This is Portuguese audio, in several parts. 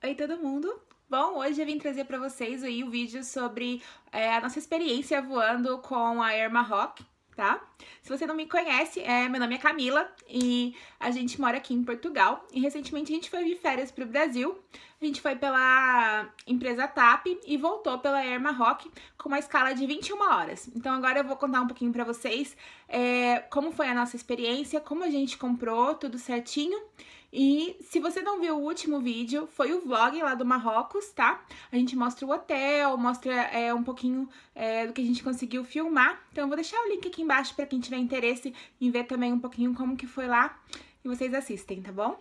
Oi, todo mundo! Bom, hoje eu vim trazer para vocês aí o vídeo sobre a nossa experiência voando com a Air Maroc, tá? Se você não me conhece, meu nome é Camila e a gente mora aqui em Portugal. E recentemente a gente foi de férias para o Brasil. A gente foi pela empresa TAP e voltou pela Air Maroc com uma escala de 21 horas. Então agora eu vou contar um pouquinho para vocês como foi a nossa experiência, como a gente comprou, tudo certinho. E se você não viu o último vídeo, foi o vlog lá do Marrocos, tá? A gente mostra o hotel, mostra um pouquinho do que a gente conseguiu filmar. Então eu vou deixar o link aqui embaixo para quem tiver interesse em ver também um pouquinho como que foi lá e vocês assistem, tá bom?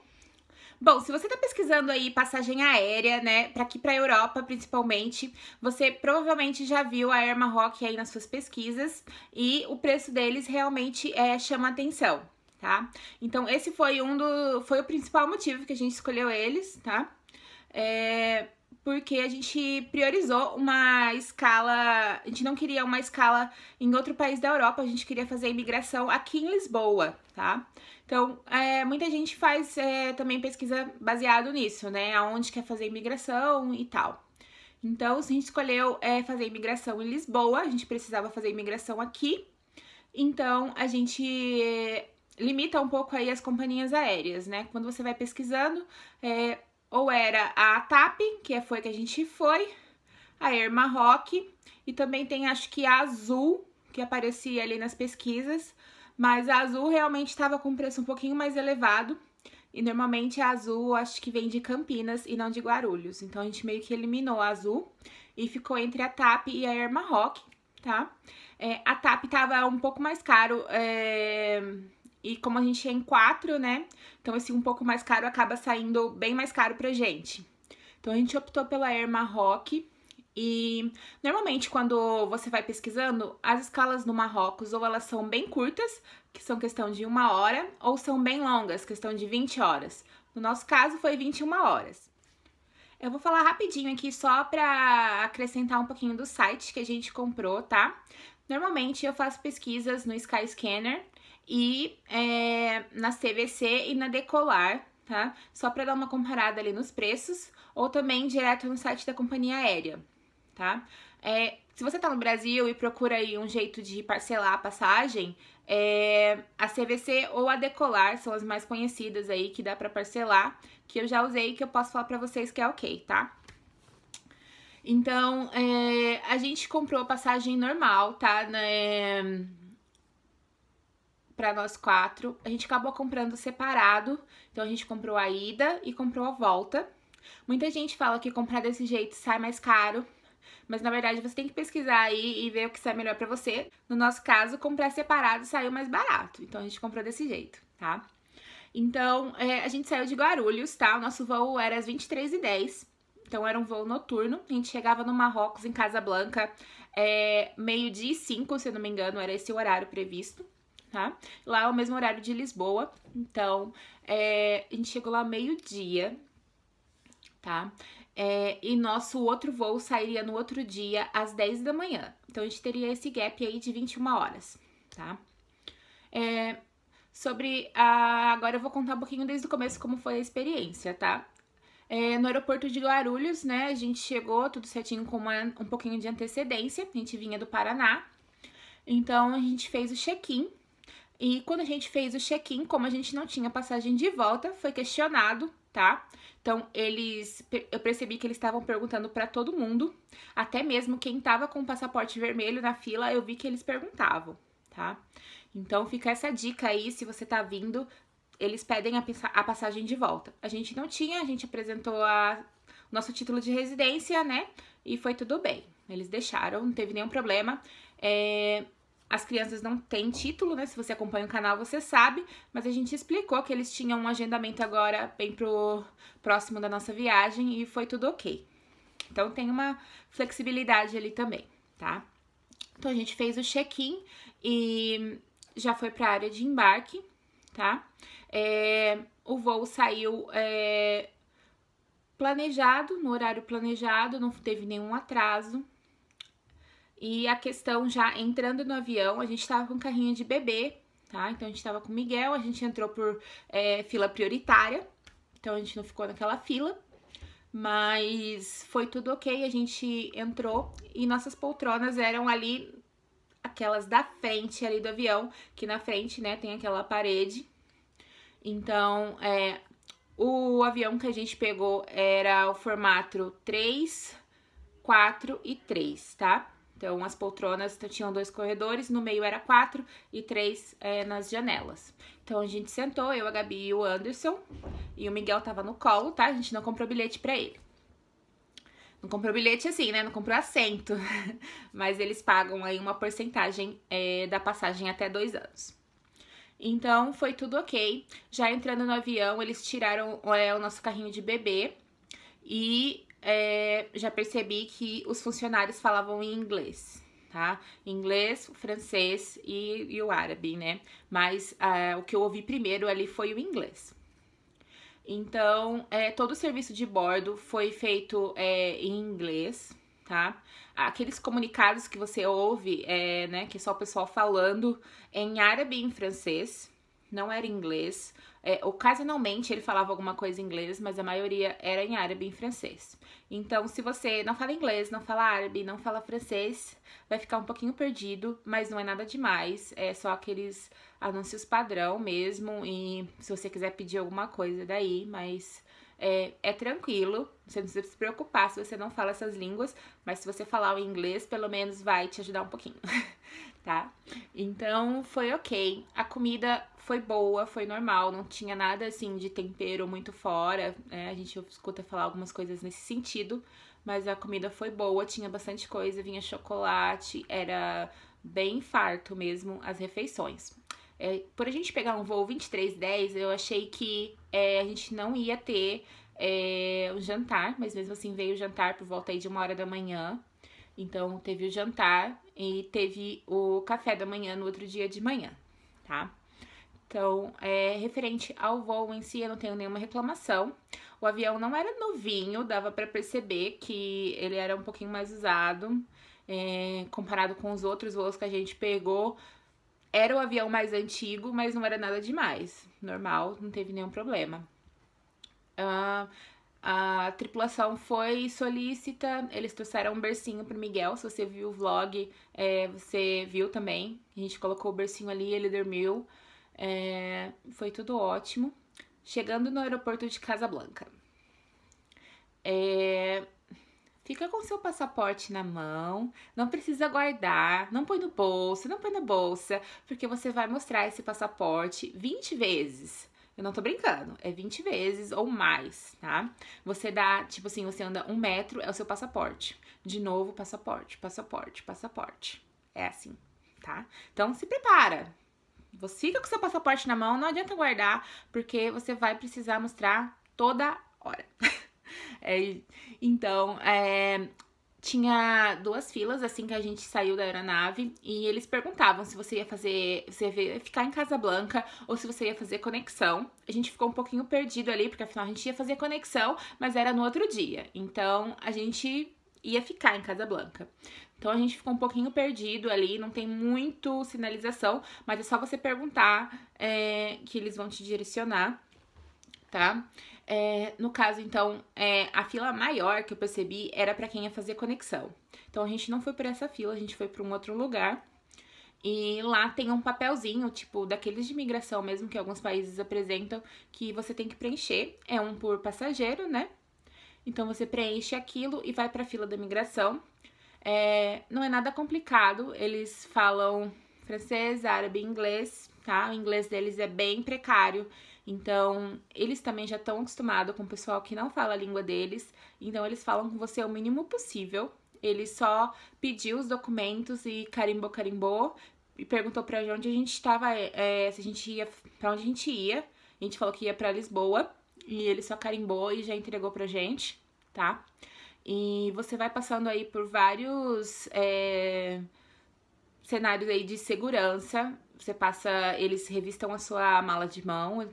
Bom, se você tá pesquisando aí passagem aérea, né, pra aqui pra Europa principalmente, você provavelmente já viu a Air Maroc aí nas suas pesquisas e o preço deles realmente chama atenção, tá? Então esse foi foi o principal motivo que a gente escolheu eles, tá? Porque a gente priorizou uma escala, a gente não queria uma escala em outro país da Europa, a gente queria fazer a imigração aqui em Lisboa, tá? Então, muita gente faz também pesquisa baseado nisso, né? Aonde quer fazer imigração e tal. Então, se a gente escolheu fazer imigração em Lisboa, a gente precisava fazer imigração aqui. Então, a gente limita um pouco aí as companhias aéreas, né? Quando você vai pesquisando, ou era a TAP, que foi que a gente foi, a Air Maroc, e também tem acho que a Azul, que aparecia ali nas pesquisas, mas a Azul realmente estava com um preço um pouquinho mais elevado, e normalmente a Azul acho que vem de Campinas e não de Guarulhos, então a gente meio que eliminou a Azul e ficou entre a TAP e a Air Maroc, tá? A TAP tava um pouco mais caro, e como a gente é em 4, né? Então esse um pouco mais caro acaba saindo bem mais caro pra gente. Então a gente optou pela Air Maroc e normalmente quando você vai pesquisando, as escalas no Marrocos ou elas são bem curtas, que são questão de 1 hora, ou são bem longas, questão de 20 horas. No nosso caso foi 21 horas. Eu vou falar rapidinho aqui só pra acrescentar um pouquinho do site que a gente comprou, tá? Normalmente eu faço pesquisas no Skyscanner e na CVC e na Decolar, tá? Só para dar uma comparada ali nos preços, ou também direto no site da companhia aérea, tá? Se você tá no Brasil e procura aí um jeito de parcelar a passagem, a CVC ou a Decolar são as mais conhecidas aí que dá para parcelar, que eu já usei e que eu posso falar para vocês que é ok, tá? Então, a gente comprou a passagem normal, tá? Para nós 4. A gente acabou comprando separado. Então, a gente comprou a ida e comprou a volta. Muita gente fala que comprar desse jeito sai mais caro. Mas, na verdade, você tem que pesquisar aí e ver o que sai melhor pra você. No nosso caso, comprar separado saiu mais barato. Então, a gente comprou desse jeito, tá? Então, a gente saiu de Guarulhos, tá? O nosso voo era às 23h10. Então, era um voo noturno. A gente chegava no Marrocos, em Casablanca, meio-dia e 5, se eu não me engano, era esse o horário previsto, tá? Lá é o mesmo horário de Lisboa. Então, a gente chegou lá meio-dia, tá? E nosso outro voo sairia no outro dia, às 10 da manhã. Então, a gente teria esse gap aí de 21 horas, tá? Agora eu vou contar um pouquinho desde o começo como foi a experiência, tá? No aeroporto de Guarulhos, né, a gente chegou tudo certinho com um pouquinho de antecedência, a gente vinha do Paraná, então a gente fez o check-in, e quando a gente fez o check-in, como a gente não tinha passagem de volta, foi questionado, tá? Então, eu percebi que eles estavam perguntando pra todo mundo, até mesmo quem tava com o passaporte vermelho na fila, eu vi que eles perguntavam, tá? Então, fica essa dica aí, se você tá vindo, eles pedem a passagem de volta. A gente não tinha, a gente apresentou o nosso título de residência, né? E foi tudo bem. Eles deixaram, não teve nenhum problema. As crianças não têm título, né? Se você acompanha o canal, você sabe. Mas a gente explicou que eles tinham um agendamento agora bem pro próximo da nossa viagem e foi tudo ok. Então, tem uma flexibilidade ali também, tá? Então, a gente fez o check-in e já foi pra área de embarque, tá? O voo saiu planejado, no horário planejado, não teve nenhum atraso. E a questão já entrando no avião, a gente tava com carrinho de bebê, tá? Então a gente tava com o Miguel, a gente entrou por fila prioritária, então a gente não ficou naquela fila. Mas foi tudo ok, a gente entrou e nossas poltronas eram ali, aquelas da frente ali do avião, que na frente, né, tem aquela parede. Então, o avião que a gente pegou era o formato 3, 4 e 3, tá? Então, as poltronas tinham 2 corredores, no meio era 4 e 3 nas janelas. Então, a gente sentou, eu, a Gabi e o Anderson, e o Miguel tava no colo, tá? A gente não comprou bilhete pra ele. Não comprou bilhete assim, né? Não comprou assento. Mas eles pagam aí uma porcentagem da passagem até 2 anos. Então, foi tudo ok. Já entrando no avião, eles tiraram o nosso carrinho de bebê. E já percebi que os funcionários falavam em inglês, tá? Inglês, francês e o árabe, né? Mas o que eu ouvi primeiro ali foi o inglês. Então, todo o serviço de bordo foi feito em inglês, tá? Aqueles comunicados que você ouve, né, que é só o pessoal falando em árabe e em francês, não era em inglês. Ocasionalmente ele falava alguma coisa em inglês, mas a maioria era em árabe e em francês. Então, se você não fala inglês, não fala árabe, não fala francês, vai ficar um pouquinho perdido, mas não é nada demais. É só aqueles anúncios padrão mesmo, e se você quiser pedir alguma coisa daí, mas é tranquilo, você não precisa se preocupar se você não fala essas línguas, mas se você falar o inglês, pelo menos vai te ajudar um pouquinho, tá? Então, foi ok. A comida foi boa, foi normal, não tinha nada assim de tempero muito fora, a gente escuta falar algumas coisas nesse sentido, mas a comida foi boa, tinha bastante coisa, vinha chocolate, era bem farto mesmo as refeições. Por a gente pegar um voo 23:10, eu achei que a gente não ia ter um jantar, mas mesmo assim veio o jantar por volta aí de 1h da manhã. Então, teve o jantar e teve o café da manhã no outro dia de manhã, tá? Então, referente ao voo em si, eu não tenho nenhuma reclamação. O avião não era novinho, dava pra perceber que ele era um pouquinho mais usado, comparado com os outros voos que a gente pegou. Era o avião mais antigo, mas não era nada demais. Normal, não teve nenhum problema. A tripulação foi solícita, eles trouxeram um bercinho pro Miguel. Se você viu o vlog, você viu também. A gente colocou o bercinho ali, ele dormiu. Foi tudo ótimo. Chegando no aeroporto de Casablanca. Fica com seu passaporte na mão, não precisa guardar, não põe no bolso, não põe na bolsa, porque você vai mostrar esse passaporte 20 vezes. Eu não tô brincando, é 20 vezes ou mais, tá? Você dá, tipo assim, você anda 1 metro, é o seu passaporte. De novo, passaporte, passaporte, passaporte. É assim, tá? Então, se prepara. Você fica com seu passaporte na mão, não adianta guardar, porque você vai precisar mostrar toda hora. Então, tinha 2 filas assim que a gente saiu da aeronave e eles perguntavam se você ia ficar em Casablanca ou se você ia fazer conexão. A gente ficou um pouquinho perdido ali, porque afinal a gente ia fazer conexão, mas era no outro dia. Então, a gente ia ficar em Casablanca. Então, a gente ficou um pouquinho perdido ali, não tem muito sinalização, mas é só você perguntar que eles vão te direcionar, tá? No caso, então, a fila maior que eu percebi era pra quem ia fazer conexão. Então, a gente não foi por essa fila, a gente foi pra um outro lugar. E lá tem um papelzinho, tipo, daqueles de imigração mesmo, que alguns países apresentam, que você tem que preencher. É um por passageiro, né? Então, você preenche aquilo e vai pra fila da imigração. Não é nada complicado, eles falam francês, árabe e inglês, tá? O inglês deles é bem precário. Então, eles também já estão acostumados com o pessoal que não fala a língua deles. Então, eles falam com você o mínimo possível. Ele só pediu os documentos e carimbou e perguntou pra onde a gente estava, se a gente ia, pra onde a gente ia. A gente falou que ia pra Lisboa e ele só carimbou e já entregou pra gente, tá? E você vai passando aí por vários cenários aí de segurança. Você passa, eles revistam a sua mala de mão.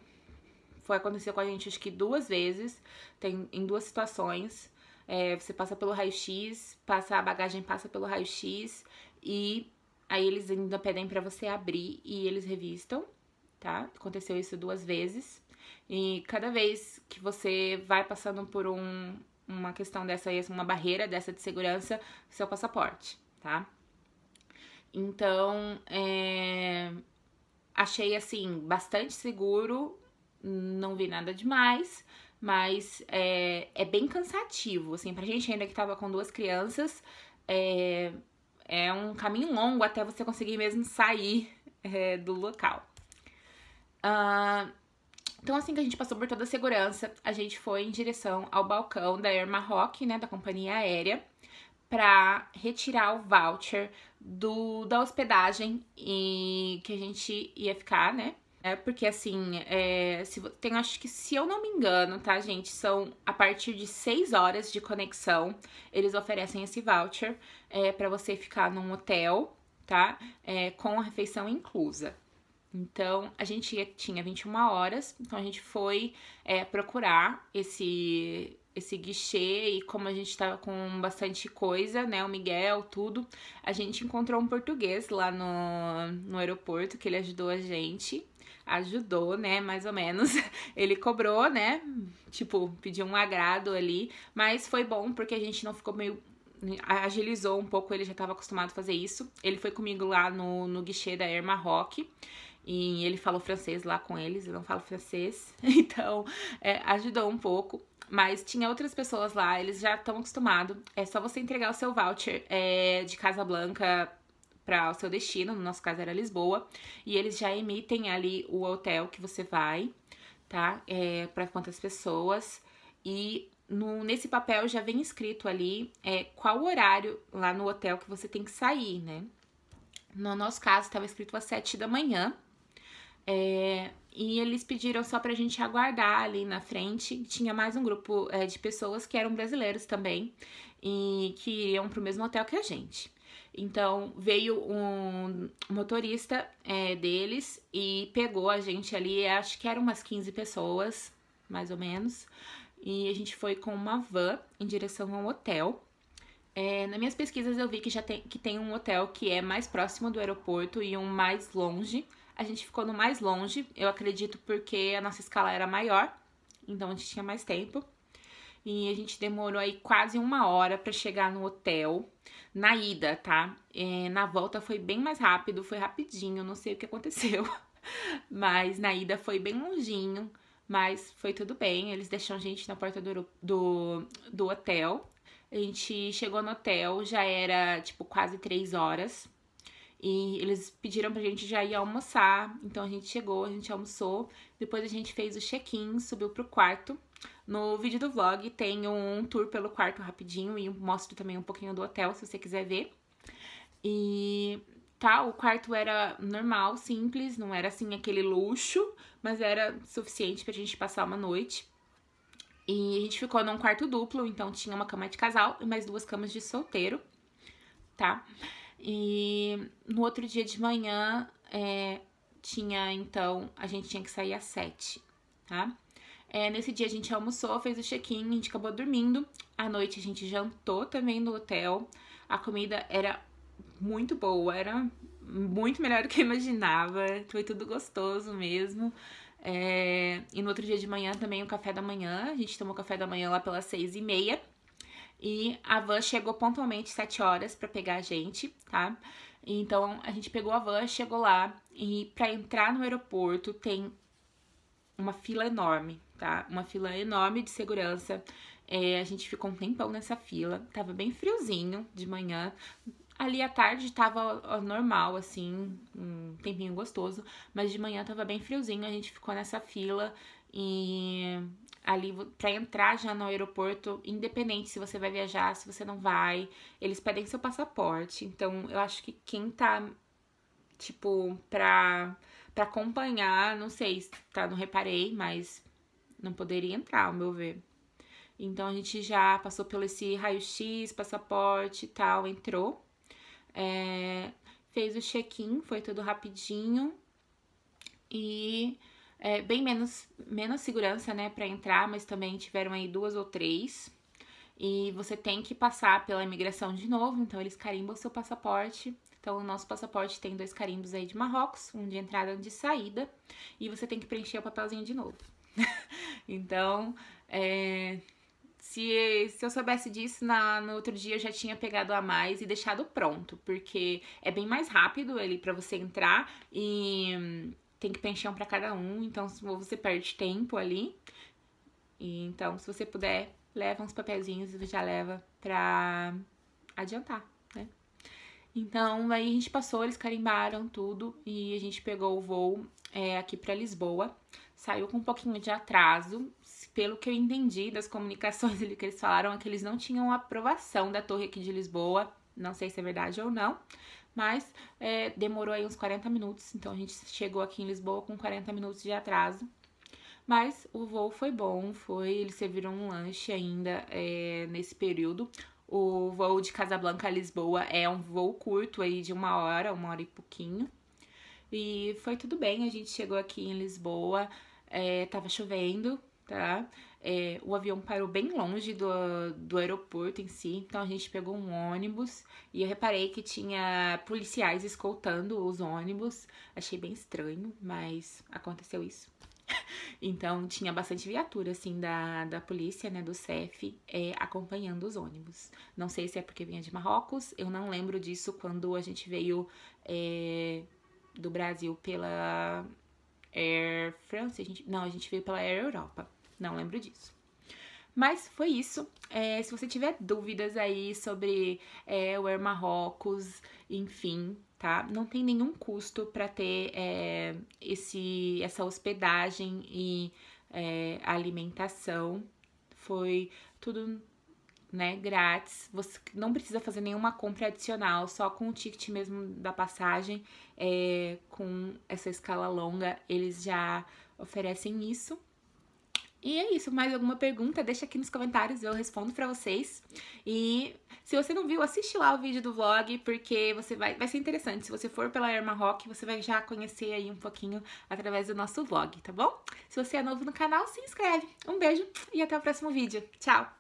Aconteceu com a gente acho que 2 vezes, em 2 situações. Você passa pelo raio-x, a bagagem passa pelo raio-x e aí eles ainda pedem pra você abrir e eles revistam, tá? Aconteceu isso 2 vezes. E cada vez que você vai passando por uma questão dessa aí, uma barreira dessa de segurança, seu passaporte, tá? Então, achei, assim, bastante seguro, não vi nada demais, mas é bem cansativo, assim, pra gente ainda que tava com 2 crianças, é um caminho longo até você conseguir mesmo sair do local. Então, assim que a gente passou por toda a segurança, a gente foi em direção ao balcão da Air Maroc, né, da companhia aérea, para retirar o voucher da hospedagem e que a gente ia ficar, né? Porque assim, acho que se eu não me engano, tá, gente? São a partir de 6 horas de conexão, eles oferecem esse voucher para você ficar num hotel, tá? Com a refeição inclusa. Então, a gente tinha 21 horas, então a gente foi procurar esse guichê, e como a gente tava com bastante coisa, né, o Miguel, tudo, a gente encontrou um português lá no aeroporto, que ele ajudou, né, mais ou menos, ele cobrou, né, tipo, pediu um agrado ali, mas foi bom porque a gente não ficou meio... agilizou um pouco, ele já estava acostumado a fazer isso, ele foi comigo lá no guichê da Air Maroc, e ele falou francês lá com eles, eu não falo francês, então ajudou um pouco. Mas tinha outras pessoas lá, eles já estão acostumados. É só você entregar o seu voucher de Casablanca para o seu destino, no nosso caso era Lisboa, e eles já emitem ali o hotel que você vai, tá? Para quantas pessoas. E nesse papel já vem escrito ali qual o horário lá no hotel que você tem que sair, né? No nosso caso, estava escrito às 7 da manhã. E eles pediram só pra gente aguardar ali na frente. Tinha mais um grupo de pessoas que eram brasileiros também e que iriam pro mesmo hotel que a gente. Então veio um motorista deles e pegou a gente ali, acho que eram umas 15 pessoas, mais ou menos. E a gente foi com uma van em direção ao hotel. Nas minhas pesquisas eu vi que tem um hotel que é mais próximo do aeroporto e um mais longe. A gente ficou no mais longe, eu acredito porque a nossa escala era maior, então a gente tinha mais tempo. E a gente demorou aí quase 1 hora pra chegar no hotel, na ida, tá? Na volta foi bem mais rápido, foi rapidinho, não sei o que aconteceu. Mas na ida foi bem longinho, mas foi tudo bem, eles deixaram a gente na porta do hotel. A gente chegou no hotel, já era tipo quase 3 horas. E eles pediram pra gente já ir almoçar, então a gente chegou, a gente almoçou, depois a gente fez o check-in, subiu pro quarto. No vídeo do vlog tem um tour pelo quarto rapidinho e mostro também um pouquinho do hotel, se você quiser ver. E tá, o quarto era normal, simples, não era assim aquele luxo, mas era suficiente pra gente passar uma noite. E a gente ficou num quarto duplo, então tinha uma cama de casal e mais 2 camas de solteiro, tá? E no outro dia de manhã, então, a gente tinha que sair às 7, tá? Nesse dia a gente almoçou, fez o check-in, a gente acabou dormindo. À noite a gente jantou também no hotel. A comida era muito boa, era muito melhor do que eu imaginava. Foi tudo gostoso mesmo. E no outro dia de manhã também o café da manhã. A gente tomou café da manhã lá pelas 6h30. E a van chegou pontualmente 7 horas pra pegar a gente, tá? Então, a gente pegou a van, chegou lá. E pra entrar no aeroporto tem uma fila enorme, tá? Uma fila enorme de segurança. A gente ficou um tempão nessa fila. Tava bem friozinho de manhã. Ali à tarde tava normal, assim, um tempinho gostoso. Mas de manhã tava bem friozinho. A gente ficou nessa fila e... ali pra entrar já no aeroporto, independente se você vai viajar, se você não vai, eles pedem seu passaporte. Então, eu acho que quem tá, tipo, pra acompanhar, não sei, tá, não reparei, mas não poderia entrar, ao meu ver. Então, a gente já passou pelo esse raio-x, passaporte e tal, entrou. Fez o check-in, foi tudo rapidinho. E... bem menos segurança, né, pra entrar, mas também tiveram aí 2 ou 3. E você tem que passar pela imigração de novo, então eles carimbam o seu passaporte. Então, o nosso passaporte tem 2 carimbos aí de Marrocos, um de entrada e um de saída. E você tem que preencher o papelzinho de novo. Então, Se eu soubesse disso, no outro dia eu já tinha pegado a mais e deixado pronto, porque é bem mais rápido ele pra você entrar e tem que preencher um pra cada um, então você perde tempo ali. E, então, se você puder, leva uns papelzinhos e já leva pra adiantar, né? Então, aí a gente passou, eles carimbaram tudo e a gente pegou o voo aqui pra Lisboa. Saiu com um pouquinho de atraso, pelo que eu entendi das comunicações ali que eles falaram, é que eles não tinham aprovação da torre aqui de Lisboa. Não sei se é verdade ou não, mas demorou aí uns 40 minutos. Então, a gente chegou aqui em Lisboa com 40 minutos de atraso. Mas o voo foi bom, eles serviram um lanche ainda nesse período. O voo de Casablanca a Lisboa é um voo curto aí de 1 hora e pouquinho. E foi tudo bem, a gente chegou aqui em Lisboa, tava chovendo, tá? O avião parou bem longe do aeroporto em si, então a gente pegou um ônibus e eu reparei que tinha policiais escoltando os ônibus. Achei bem estranho, mas aconteceu isso. Então, tinha bastante viatura, assim, da polícia, né, do CEF, acompanhando os ônibus. Não sei se é porque vinha de Marrocos, eu não lembro disso quando a gente veio do Brasil pela Air France, a gente veio pela Air Europa, não lembro disso. Mas foi isso. Se você tiver dúvidas aí sobre o Air Marrocos, enfim, tá? Não tem nenhum custo para ter essa hospedagem e alimentação. Foi tudo, né, grátis. Você não precisa fazer nenhuma compra adicional, só com o ticket mesmo da passagem. Com essa escala longa, eles já oferecem isso. E é isso, mais alguma pergunta, deixa aqui nos comentários, eu respondo pra vocês. E se você não viu, assiste lá o vídeo do vlog, porque vai ser interessante. Se você for pela Air Maroc, você vai já conhecer aí um pouquinho através do nosso vlog, tá bom? Se você é novo no canal, se inscreve. Um beijo e até o próximo vídeo. Tchau!